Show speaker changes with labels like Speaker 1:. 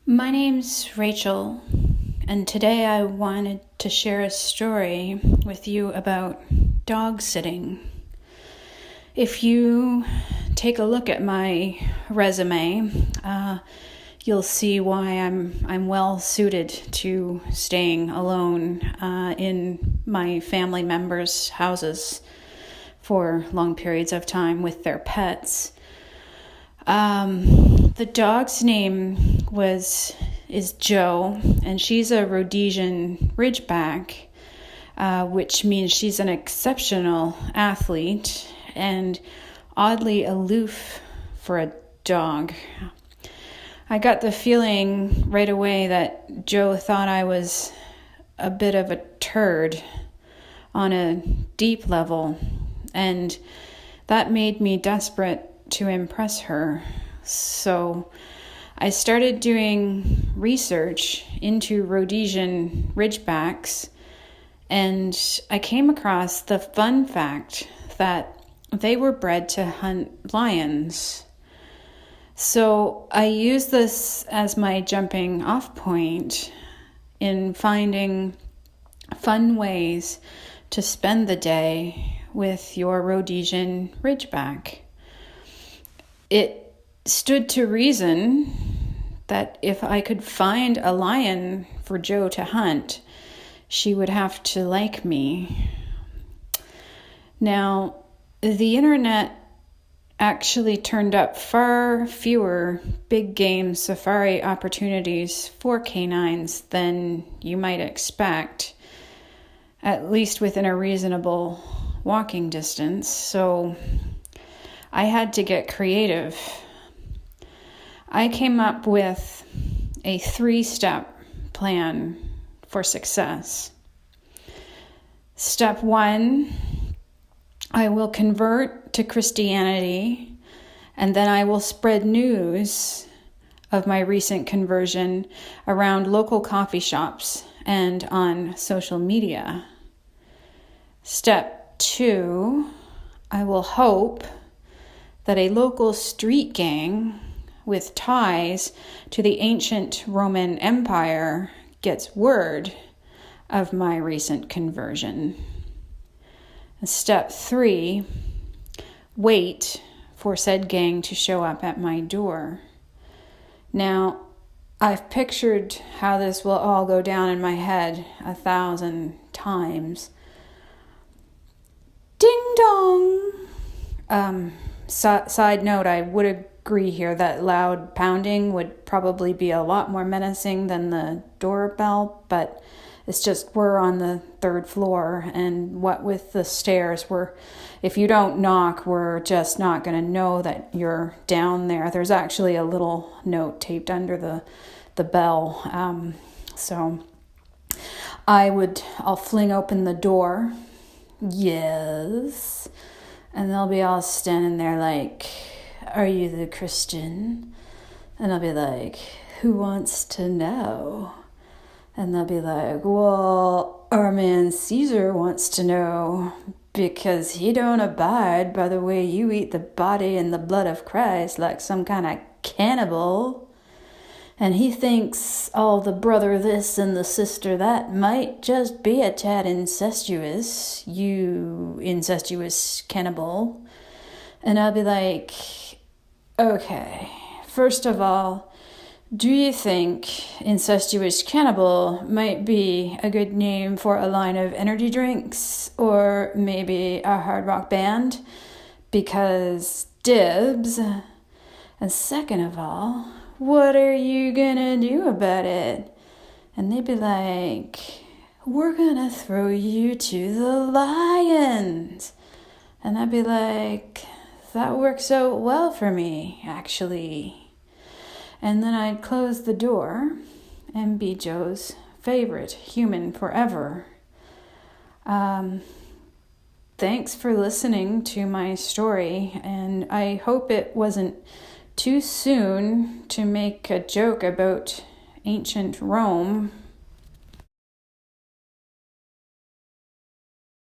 Speaker 1: My name's Rachel, and today I wanted to share a story with you about dog sitting. If you take a look at my resume, you'll see why I'm well suited to staying alone in my family members' houses for long periods of time with their pets. The dog's name is Jo, and she's a Rhodesian Ridgeback, which means she's an exceptional athlete and oddly aloof for a dog. I got the feeling right away that Jo thought I was a bit of a turd on a deep level, and that made me desperate to impress her. So I started doing research into Rhodesian Ridgebacks, and I came across the fun fact that they were bred to hunt lions. So I used this as my jumping off point in finding fun ways to spend the day with your Rhodesian Ridgeback. It stood to reason that if I could find a lion for Jo to hunt, she would have to like me. Now, the internet actually turned up far fewer big game safari opportunities for canines than you might expect, at least within a reasonable walking distance. So I had to get creative. I came up with a 3-step plan for success. Step 1, I will convert to Christianity, and then I will spread news of my recent conversion around local coffee shops and on social media. Step 2, I will hope that a local street gang with ties to the ancient Roman Empire gets word of my recent conversion. Step 3, wait for said gang to show up at my door. Now, I've pictured how this will all go down in my head 1,000 times. Ding dong! Side note, I would agree here that loud pounding would probably be a lot more menacing than the doorbell, but it's just we're on the 3rd floor, and what with the stairs, if you don't knock, we're just not going to know that you're down there. There's actually a little note taped under the bell. So I'll fling open the door. Yes. And they'll be all standing there like, are you the Christian? And I'll be like, who wants to know? And they'll be like, well, our man Caesar wants to know because he don't abide by the way you eat the body and the blood of Christ like some kind of cannibal. And he thinks all the brother this and the sister that might just be a tad incestuous, you incestuous cannibal. And I'll be like, okay, first of all, do you think incestuous cannibal might be a good name for a line of energy drinks or maybe a hard rock band? Because dibs. And second of all, what are you gonna do about it? And they'd be like, we're gonna throw you to the lions. And I'd be like, that works out well for me, actually. And then I'd close the door and be Jo's favorite human forever. Thanks for listening to my story, and I hope it wasn't too soon to make a joke about ancient Rome.